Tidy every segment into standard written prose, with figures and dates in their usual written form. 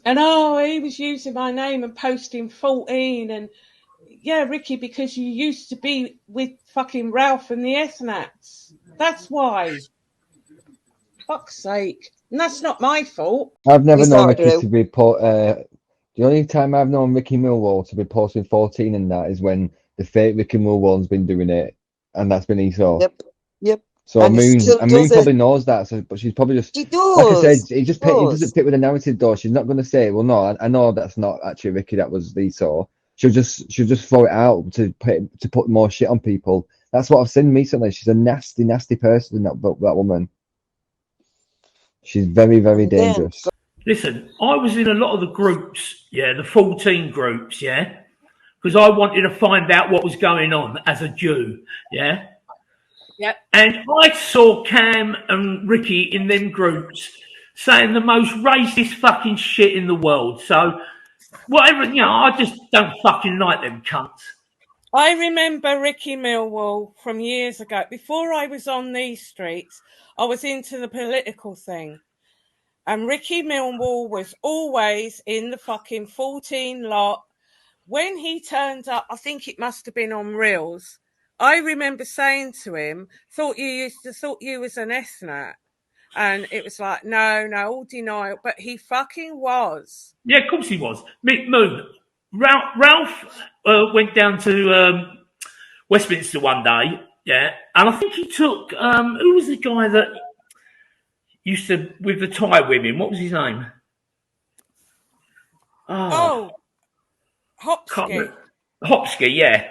And oh, he was using my name and posting 14 and yeah, Ricky, because you used to be with fucking Ralph and the S-Nats. That's why. Fuck's sake. And that's not my fault. I've never We known sorted Ricky it to out. be put. The only time I've known Ricky Millwall to be posting 14 and that is when the fake Ricky Millwall's been doing it, and that's been Esau. Yep. Yep. So And he Moon still and Moon does it. probably knows that, so, but she's probably just He like I said, does. it Does. doesn't fit with the narrative though. She's not going to say, well, no, I know that's not actually Ricky, that was Esau. She'll just throw it out to put more shit on people. That's what I've seen recently. She's a nasty, nasty person. That woman. She's very, very And then, dangerous. Listen, I was in a lot of the groups, yeah, the 14 groups, yeah, because I wanted to find out what was going on as a Jew, yeah. Yep. And I saw Cam and Ricky in them groups saying the most racist fucking shit in the world. So, whatever, you know, I just don't fucking like them cunts. I remember Ricky Millwall from years ago. Before I was on these streets, I was into the political thing. And Ricky Millwall was always in the fucking 14 lot. When he turned up, I think it must have been on Reels. I remember saying to him, thought you was an S-Nat. And it was like, no, all denial. But he fucking was. Yeah, of course he was. Moon. Ralph went down to Westminster one day, yeah, and I think he took who was the guy that used to with the Thai women? What was his name? Oh, Hopsky. Hopsky, yeah,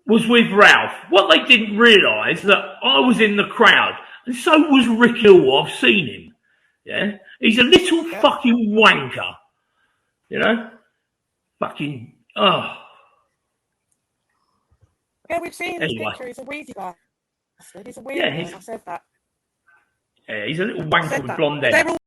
was with Ralph. What they didn't realise that I was in the crowd, and so was Rick Hill. I've seen him. Yeah, he's a little fucking wanker. You know, fucking Yeah, we've seen his Anyway. picture. He's a weedy bastard. He's a weird Yeah, one. I said that. he's a little wanker with blonde hair. They're all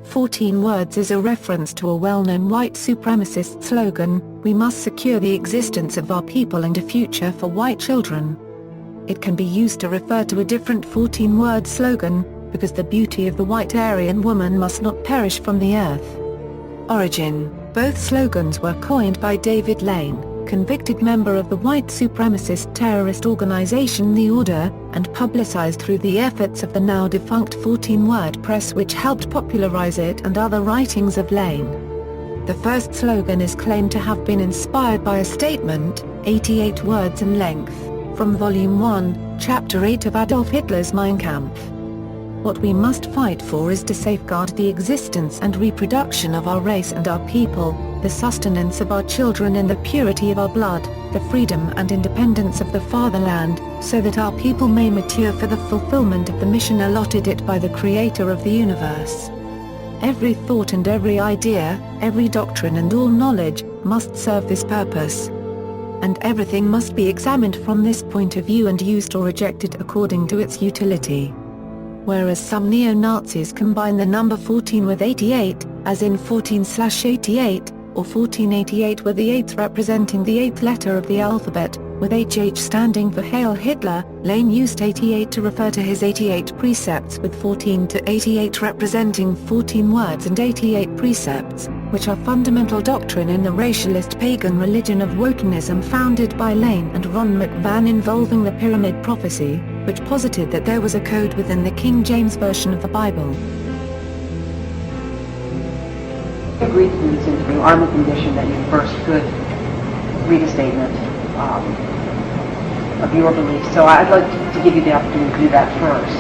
14 words is a reference to a well-known white supremacist slogan, "We must secure the existence of our people and a future for white children." It can be used to refer to a different 14-word slogan, because the beauty of the white Aryan woman must not perish from the earth. Origin: both slogans were coined by David Lane, convicted member of the white supremacist terrorist organization The Order, and publicized through the efforts of the now defunct 14-word press, which helped popularize it and other writings of Lane. The first slogan is claimed to have been inspired by a statement, 88 words in length, from Volume 1, Chapter 8 of Adolf Hitler's Mein Kampf. What we must fight for is to safeguard the existence and reproduction of our race and our people, the sustenance of our children and the purity of our blood, the freedom and independence of the fatherland, so that our people may mature for the fulfillment of the mission allotted it by the Creator of the universe. Every thought and every idea, every doctrine and all knowledge, must serve this purpose. And everything must be examined from this point of view and used or rejected according to its utility. Whereas some neo-Nazis combine the number 14 with 88, as in 14/88, or 1488 with the 8th representing the 8th letter of the alphabet, with HH standing for Hail Hitler, Lane used 88 to refer to his 88 precepts, with 14 to 88 representing 14 words and 88 precepts, which are fundamental doctrine in the racialist pagan religion of wokenism founded by Lane and Ron McVan, involving the Pyramid Prophecy, which posited that there was a code within the King James Version of the Bible. I agreed to do this interview on the condition that you first could read a statement of your beliefs. So I'd like to give you the opportunity to do that first.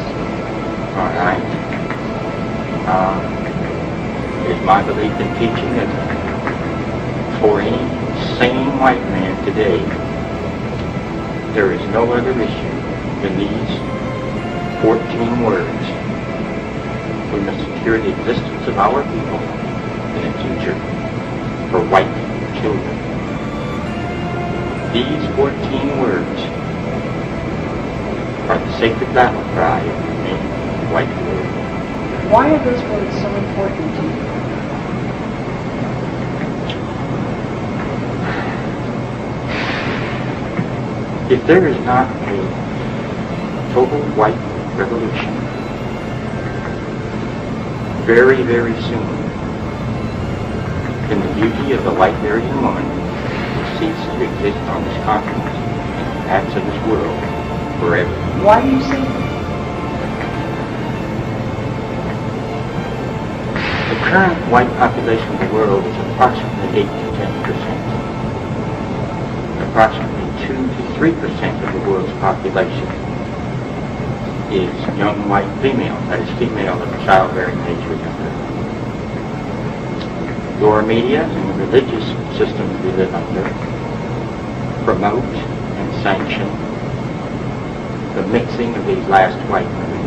All right. It's my belief and teaching that for any sane white man today, there is no other issue than these 14 words. We we must secure the existence of our people in a future for white children. These 14 words are the sacred battle cry of the remaining white world. Why are those words so important to you? If there is not a total white revolution, very, very soon, then the beauty of the light-bearing woman will cease to exist on this continent and perhaps of this world forever. Why do you say that? The current white population of the world is approximately 8 to 10%. Approximately 2 to 3% of the world's population is young white female, that is female of childbearing age or younger. Your media and the religious systems we live under promote and sanction the mixing of these last white women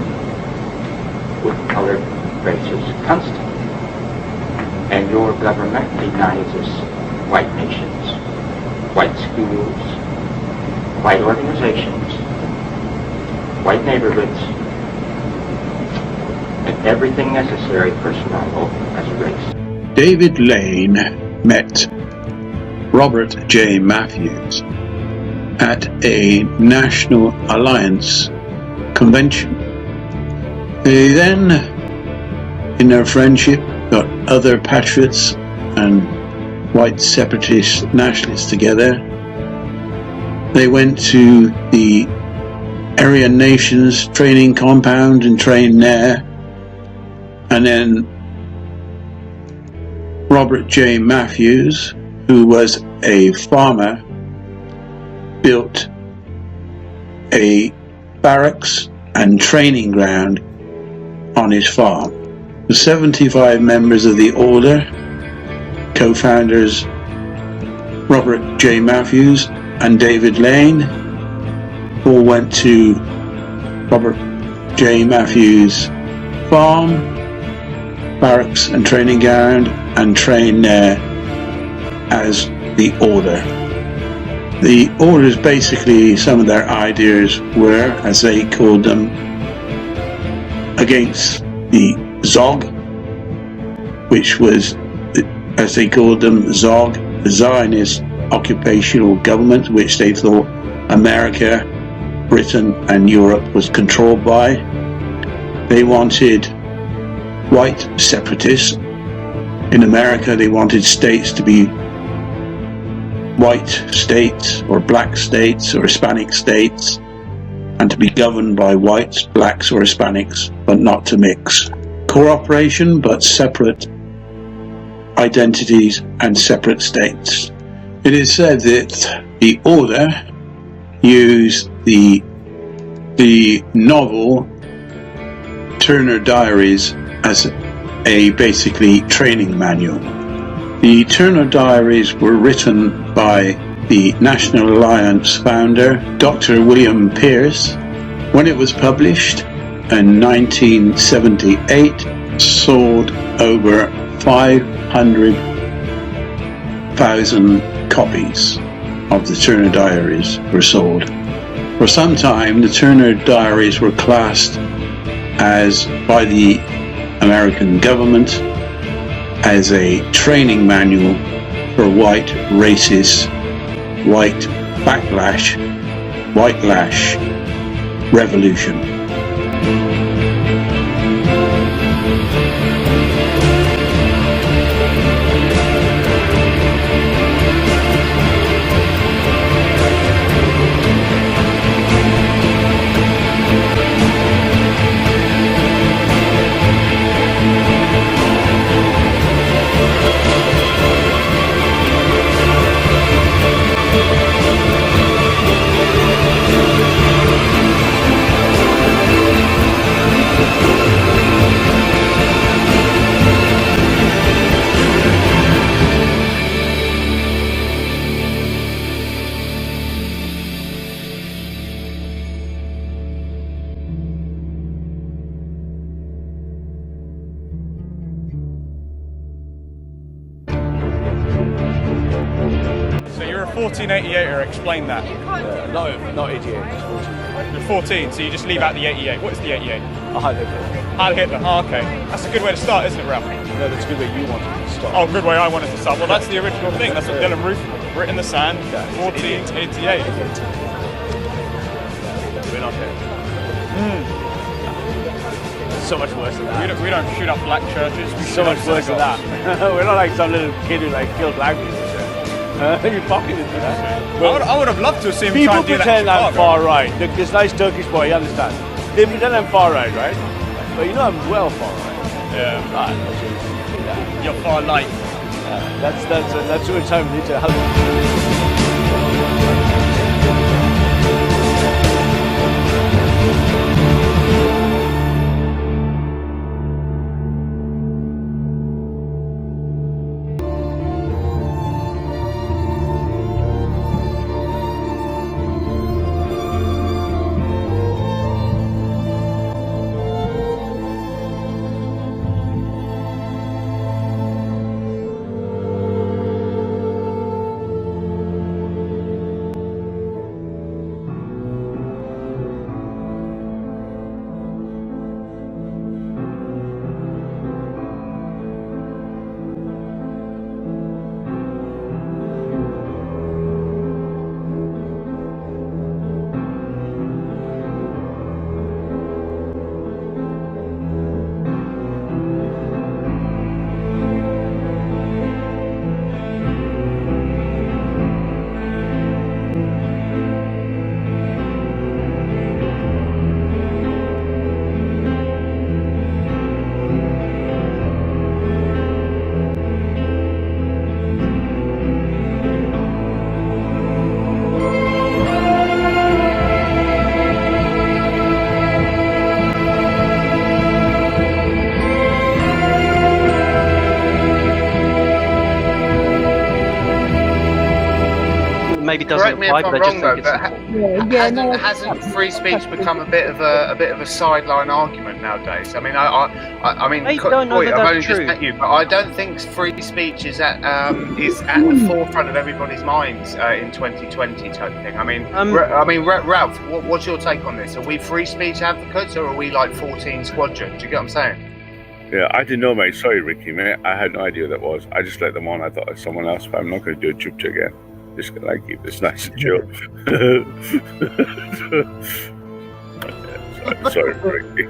with colored races constantly. And your government denies us white nations, white schools, white organizations, white neighborhoods, and everything necessary for survival as a race. David Lane met Robert J. Matthews at a National Alliance convention. They then, in their friendship, got other patriots and white separatist nationalists together. They went to the Aryan Nations training compound and trained there. And then Robert J. Matthews, who was a farmer, built a barracks and training ground on his farm. The 75 members of the order, co-founders Robert J. Matthews and David Lane, all went to Robert J. Matthews' farm, barracks and training ground and trained there as the order. The orders, basically, some of their ideas were, as they called them, against the Zog, which was, as they called them, Zog, the Zionist occupational government, which they thought America, Britain and Europe was controlled by. They wanted white separatists. In America, they wanted states to be white states or black states or Hispanic states, and to be governed by whites, blacks or Hispanics, but not to mix. Cooperation, but separate identities and separate states. It is said that the order used the novel Turner Diaries as a basically training manual. The Turner Diaries were written by the National Alliance founder, Dr. William Pierce. When it was published in 1978, sold over 500,000 copies of the Turner Diaries were sold. For some time, the Turner Diaries were classed as, by the American government, as a training manual for white racists, white backlash, white lash revolution. 1488er, explain that. Not 88, just 14. You're 14, so you just leave out the 88. What is the 88? Heil Hitler. Heil Hitler. Oh, okay. That's a good way to start, isn't it, Ralph? No, that's a good way you wanted to start. Oh, good way I wanted to start. Well, that's the original thing. That's what Dylan Roof writ in the sand. 1488. We're not there. So much worse than that. We don't shoot up black churches. We So much worse than that. We're not like some little kid who like killed black people. You fucking into that? Well, I would have loved to have seen him try people and do that. pretend I'm far right. Look, this nice Turkish boy, you understand? They pretend I'm far right, right? But you know I'm well far right. Yeah. Right, You're far light. That's what time we need to help. Maybe doesn't apply, but I just think it's hasn't free speech become a bit of a sideline argument nowadays? I mean, I mean, I've only just met you, but I don't think free speech is at the forefront of everybody's minds in 2020 type thing. I mean, Ralph, what's your take on this? Are we free speech advocates, or are we like 14 squadron? Do you get what I'm saying? Yeah, I didn't know, mate. Sorry, Ricky, mate. I had no idea what that was. I just let them on. I thought it was someone else, but I'm not going to do a chupcha again. Just gonna like keep this nice and chill. Sorry, Ricky.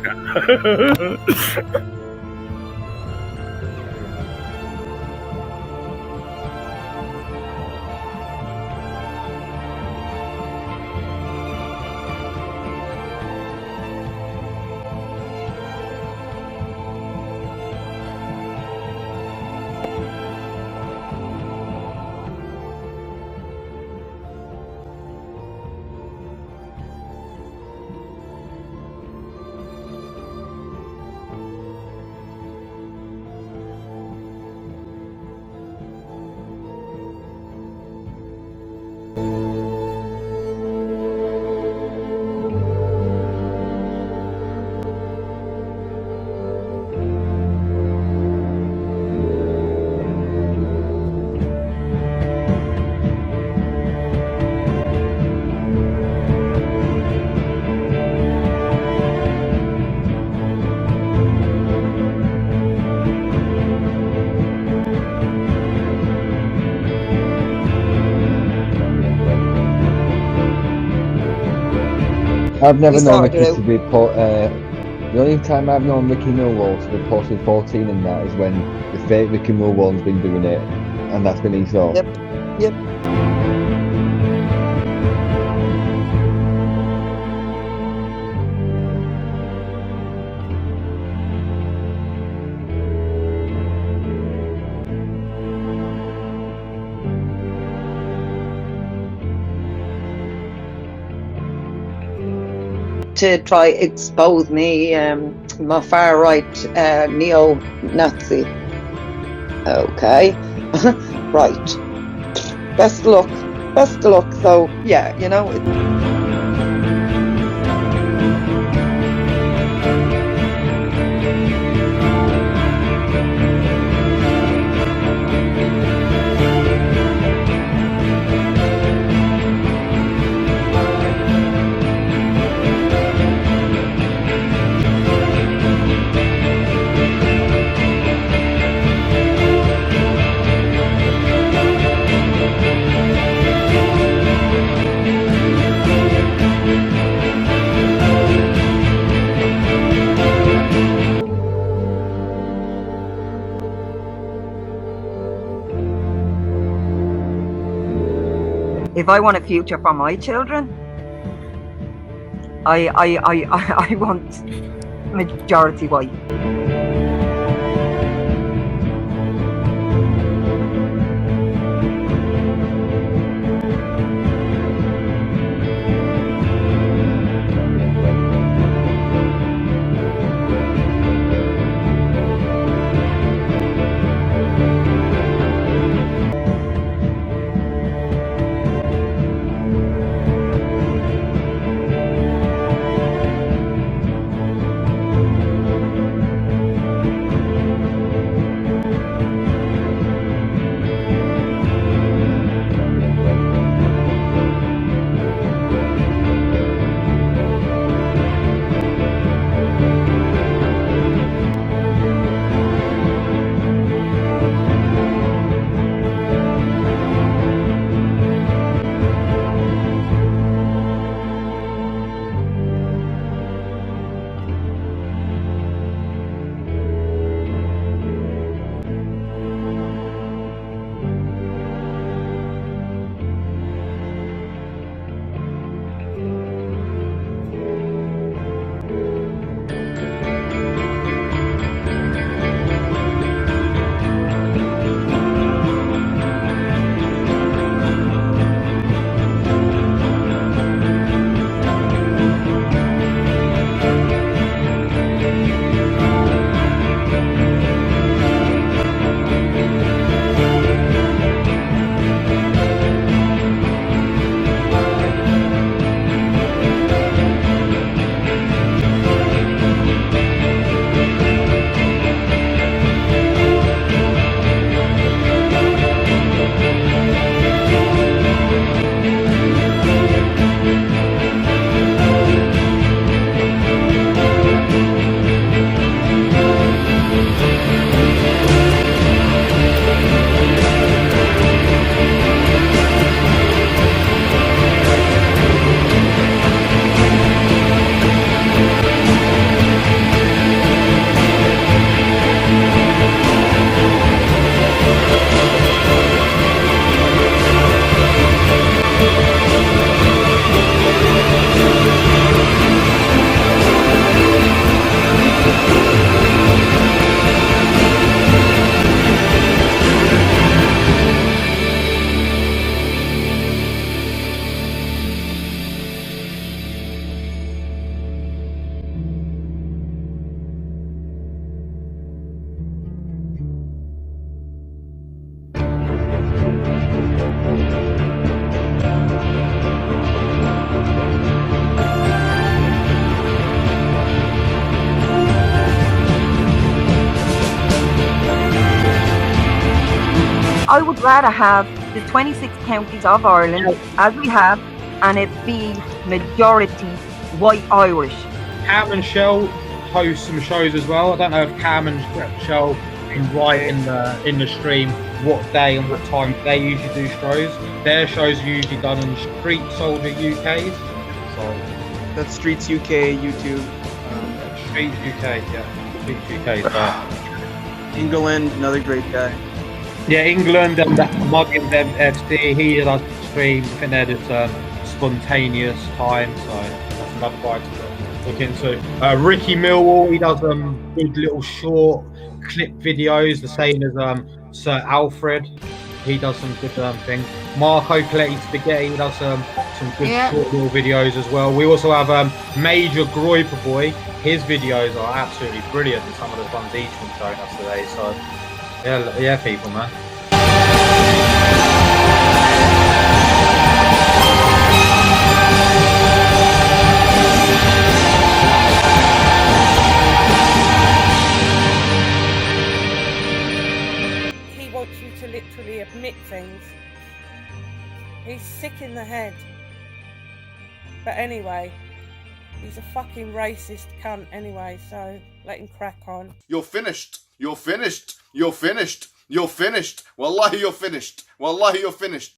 I've never known Ricky to be the only time I've known Ricky Millwall to be posted 14 in that is when the fake Ricky Millwall's been doing it, and that's been Esau. Yep. To try expose me, my far right neo-Nazi. Okay, right. Best of luck. So yeah, you know. if I want a future for my children, I want majority white. I would rather have the 26 counties of Ireland as we have, and it be majority white Irish. Cam and Shell host some shows as well. I don't know if Cam and Shell can write in the stream what day and what time they usually do shows. Their shows are usually done on Street Soldier UK's. So that's Streets UK YouTube. Streets UK, yeah. Streets UK. England, another great guy. Yeah, England and that Muggins MFC, he does stream. I think they're just spontaneous time, so that's another guy to look into. Ricky Millwall, he does good little short clip videos, the same as Sir Alfred. He does some good things. Marco Coletti Spaghetti, he does some good short little videos as well. We also have Major Groiper Boy. His videos are absolutely brilliant, and some of the ones he's been showing us today. So yeah, people, man. He wants you to literally admit things. He's sick in the head. But anyway, he's a fucking racist cunt anyway, so let him crack on. You're finished. You're finished. You're finished. You're finished. Wallahi, you're finished. Wallahi, you're finished.